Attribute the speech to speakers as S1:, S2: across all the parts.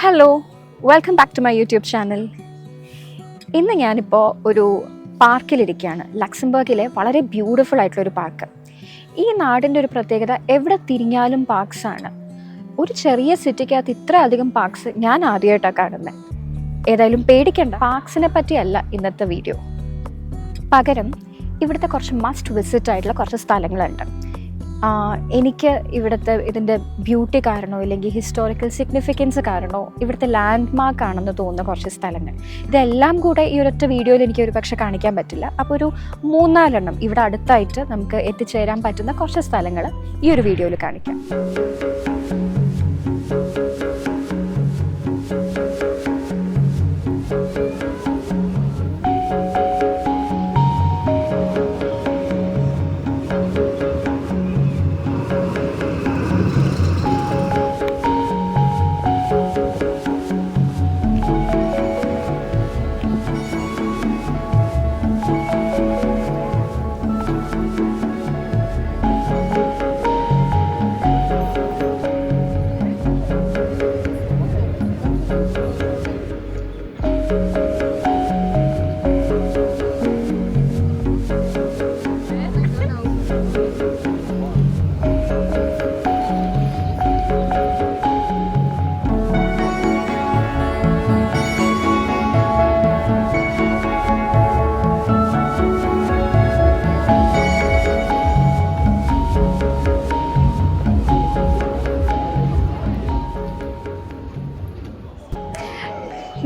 S1: Hello, welcome back to my YouTube channel. ഇന്ന് ഞാനിപ്പോൾ ഒരു പാർക്കിലിരിക്കുകയാണ്. ലക്സംബർഗിലെ വളരെ ബ്യൂട്ടിഫുൾ ആയിട്ടുള്ളൊരു പാർക്ക്. ഈ നാടിൻ്റെ ഒരു പ്രത്യേകത എവിടെ തിരിഞ്ഞാലും പാർക്സാണ്. ഒരു ചെറിയ സിറ്റിക്കകത്ത് ഇത്ര അധികം പാർക്സ് ഞാൻ ആദ്യമായിട്ടാണ് കാണുന്നത്. ഏതായാലും പേടിക്കണ്ട, പാർക്സിനെ പറ്റിയല്ല ഇന്നത്തെ വീഡിയോ. പകരം ഇവിടുത്തെ കുറച്ച് മസ്റ്റ് വിസിറ്റ് ആയിട്ടുള്ള കുറച്ച് സ്ഥലങ്ങളുണ്ട്. എനിക്ക് ഇതിൻ്റെ ബ്യൂട്ടി കാരണമോ ഇല്ലെങ്കിൽ ഹിസ്റ്റോറിക്കൽ സിഗ്നിഫിക്കൻസ് കാരണമോ ഇവിടുത്തെ ലാൻഡ് മാർക്ക് ആണെന്ന് തോന്നുന്ന കുറച്ച് സ്ഥലങ്ങൾ. ഇതെല്ലാം കൂടെ ഈ ഒരൊറ്റ വീഡിയോയിൽ എനിക്ക് ഒരു പക്ഷേ കാണിക്കാൻ പറ്റില്ല. അപ്പോൾ ഒരു 3-4 ഇവിടെ അടുത്തായിട്ട് നമുക്ക് എത്തിച്ചേരാൻ പറ്റുന്ന കുറച്ച് സ്ഥലങ്ങൾ ഈ ഒരു വീഡിയോയിൽ കാണിക്കാം.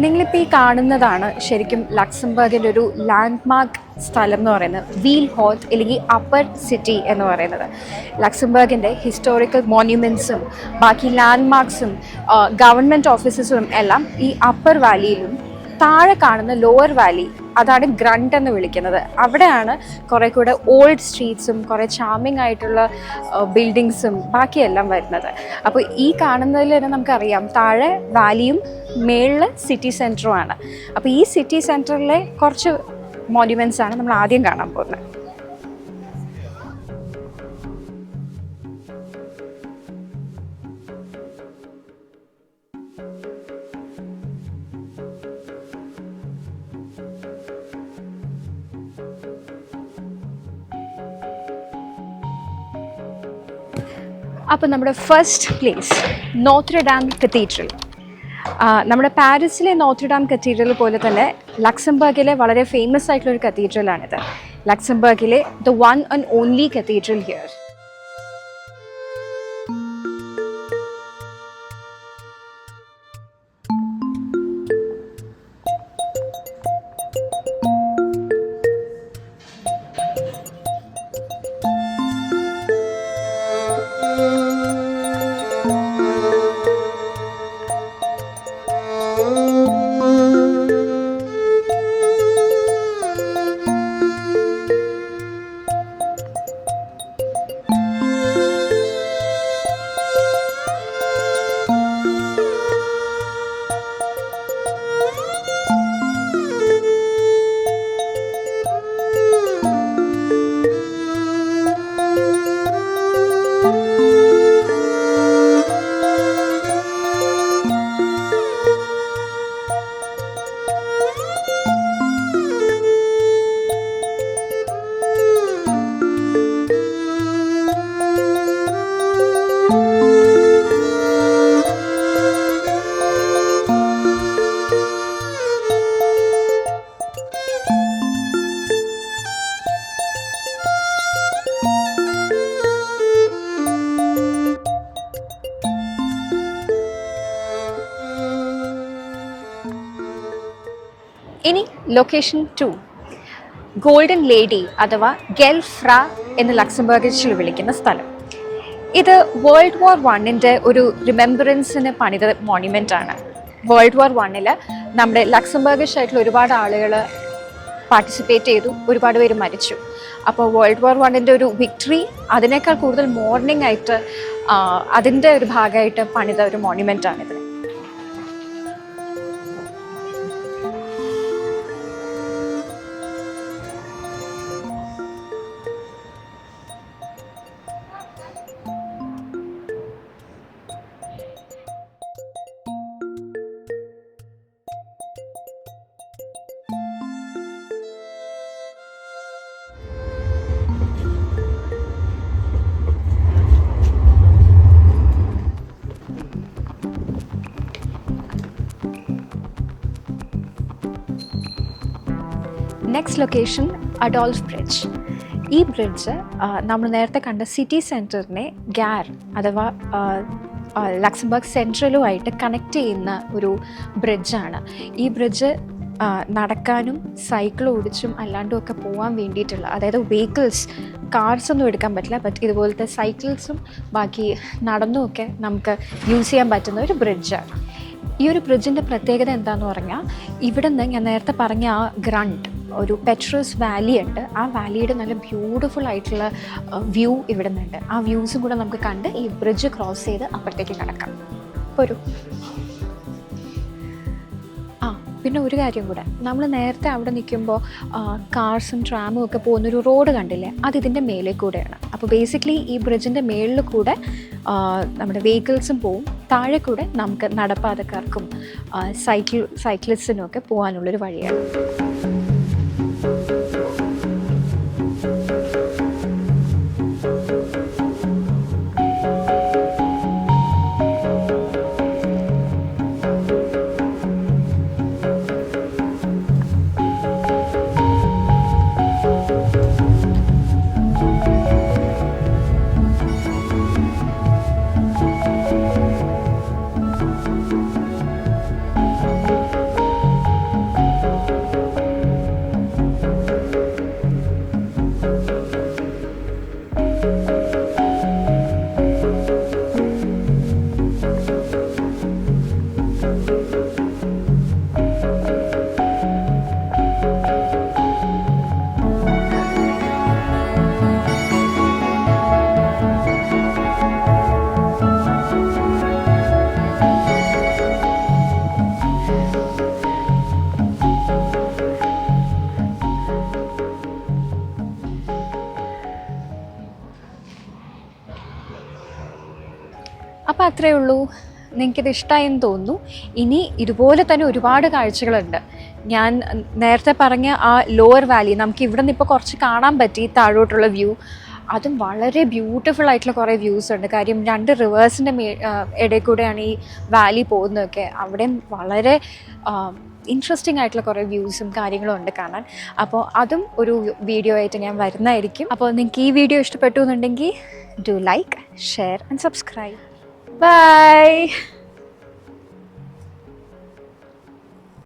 S1: നിങ്ങളിപ്പോൾ ഈ കാണുന്നതാണ് ശരിക്കും ലക്സംബർഗിൻ്റെ ഒരു ലാൻഡ് മാർക്ക് സ്ഥലം എന്ന് പറയുന്നത്, വീൽ ഹോർട്ട് അല്ലെങ്കിൽ അപ്പർ സിറ്റി എന്ന് പറയുന്നത്. ലക്സംബർഗിൻ്റെ ഹിസ്റ്റോറിക്കൽ മോണ്യുമെൻറ്റ്സും ബാക്കി ലാൻഡ് മാർക്സും ഗവൺമെൻറ് ഓഫീസസും എല്ലാം ഈ അപ്പർ വാലിയിലും താഴെ കാണുന്ന ലോവർ വാലി, അതാണ് ഗ്രണ്ട് എന്ന് വിളിക്കുന്നത്. അവിടെയാണ് കുറേ കൂടെ ഓൾഡ് സ്ട്രീറ്റ്സും കുറേ ചാമിങ് ആയിട്ടുള്ള ബിൽഡിങ്സും ബാക്കിയെല്ലാം വരുന്നത്. അപ്പോൾ ഈ കാണുന്നതിൽ തന്നെ നമുക്കറിയാം താഴെ വാലിയും മേളിൽ സിറ്റി സെൻറ്ററുമാണ്. അപ്പോൾ ഈ സിറ്റി സെൻറ്ററിലെ കുറച്ച് മോണ്യുമെൻറ്റ്സ് ആണ് നമ്മൾ ആദ്യം കാണാൻ പോകുന്നത്. അപ്പോൾ നമ്മുടെ ഫസ്റ്റ് പ്ലേസ് നോത്രഡാം കത്തീഡ്രൽ. നമ്മുടെ പാരീസിലെ നോത്രഡാം കത്തീഡ്രൽ പോലെ തന്നെ ലക്സംബർഗിലെ വളരെ ഫേമസ് ആയിട്ടുള്ളൊരു കത്തീഡ്രലാണിത്. ലക്സംബർഗിലെ the one and only cathedral here. ഇനി ലൊക്കേഷൻ 2, ഗോൾഡൻ ലേഡി അഥവാ ഗെൽഫ്ര എന്ന് ലക്സംബർഗിൽ വിളിക്കുന്ന സ്ഥലം. ഇത് വേൾഡ് വാർ 1 ഒരു റിമെമ്പറൻസിന് പണിത മോണ്യുമെൻ്റ് ആണ്. വേൾഡ് വാർ 1 നമ്മുടെ ലക്സംബർഗിഷ് ആയിട്ടുള്ള ഒരുപാട് ആളുകൾ പാർട്ടിസിപ്പേറ്റ് ചെയ്തു, ഒരുപാട് പേര് മരിച്ചു. അപ്പോൾ വേൾഡ് വാർ 1 ഒരു വിക്ടറി, അതിനേക്കാൾ കൂടുതൽ മോർണിംഗ് ആയിട്ട് അതിൻ്റെ ഒരു ഭാഗമായിട്ട് പണിത ഒരു മോണ്യുമെൻ്റ് ആണിത്. Next location Adolf bridge. ഈ ബ്രിഡ്ജ് നമ്മൾ നേരത്തെ കണ്ട സിറ്റി സെൻറ്ററിനെ ഗാർ അഥവാ ലക്സംബർഗ് സെൻട്രലുമായിട്ട് കണക്ട് ചെയ്യുന്ന ഒരു ബ്രിഡ്ജാണ്. ഈ ബ്രിഡ്ജ് നടക്കാനും സൈക്കിൾ ഓടിച്ചും അല്ലാണ്ടും ഒക്കെ പോകാൻ വേണ്ടിയിട്ടുള്ള, അതായത് വെഹിക്കിൾസ് കാർസ് ഒന്നും എടുക്കാൻ പറ്റില്ല, ബട്ട് ഇതുപോലത്തെ സൈക്കിൾസും ബാക്കി നടന്നുമൊക്കെ നമുക്ക് യൂസ് ചെയ്യാൻ പറ്റുന്ന ഒരു ബ്രിഡ്ജാണ്. ഈ ഒരു ബ്രിഡ്ജിൻ്റെ പ്രത്യേകത എന്താണെന്ന് പറഞ്ഞാൽ, ഇവിടെ നിന്ന് ഞാൻ നേരത്തെ പറഞ്ഞ ആ ഗ്രണ്ട് ഒരു പെട്രോസ് വാലി ഉണ്ട്, ആ വാലിയുടെ നല്ല ബ്യൂട്ടിഫുൾ ആയിട്ടുള്ള വ്യൂ ഇവിടെ നിന്നുണ്ട്. ആ വ്യൂസും കൂടെ നമുക്ക് കണ്ട് ഈ ബ്രിഡ്ജ് ക്രോസ് ചെയ്ത് അപ്പുറത്തേക്ക് കിടക്കാം. ഒരു പിന്നെ ഒരു കാര്യം കൂടെ, നമ്മൾ നേരത്തെ അവിടെ നിൽക്കുമ്പോൾ കാർസും ട്രാമും ഒക്കെ പോകുന്നൊരു റോഡ് കണ്ടില്ലേ, അത് ഇതിൻ്റെ മേലെ കൂടെയാണ്. അപ്പോൾ ബേസിക്കലി ഈ ബ്രിഡ്ജിൻ്റെ മേളിൽ കൂടെ നമ്മുടെ വെഹിക്കിൾസും പോവും, താഴെ കൂടെ നമുക്ക് നടപ്പാതക്കാർക്കും സൈക്ലിസ്റ്റിനും ഒക്കെ പോകാനുള്ളൊരു വഴിയാണ്. അപ്പോൾ അത്രയേ ഉള്ളൂ. നിങ്ങൾക്കിത് ഇഷ്ടമായെന്ന് തോന്നുന്നു. ഇനി ഇതുപോലെ തന്നെ ഒരുപാട് കാഴ്ചകളുണ്ട്. ഞാൻ നേരത്തെ പറഞ്ഞ ആ ലോവർ വാലി നമുക്ക് ഇവിടെ നിന്ന് ഇപ്പോൾ കുറച്ച് കാണാൻ പറ്റി, താഴോട്ടുള്ള വ്യൂ. അതും വളരെ ബ്യൂട്ടിഫുൾ ആയിട്ടുള്ള കുറേ വ്യൂസ് ഉണ്ട്. കാര്യം 2 റിവേഴ്സിൻ്റെ ഇടയിൽ കൂടെയാണ് ഈ വാലി പോകുന്നതൊക്കെ. അവിടെയും വളരെ ഇൻട്രസ്റ്റിംഗ് ആയിട്ടുള്ള കുറേ വ്യൂസും കാര്യങ്ങളും ഉണ്ട് കാണാൻ. അപ്പോൾ അതും ഒരു വീഡിയോ ആയിട്ട് ഞാൻ വരുന്നതായിരിക്കും. അപ്പോൾ നിങ്ങൾക്ക് ഈ വീഡിയോ ഇഷ്ടപ്പെട്ടു എന്നുണ്ടെങ്കിൽ do like, share and subscribe. Bye.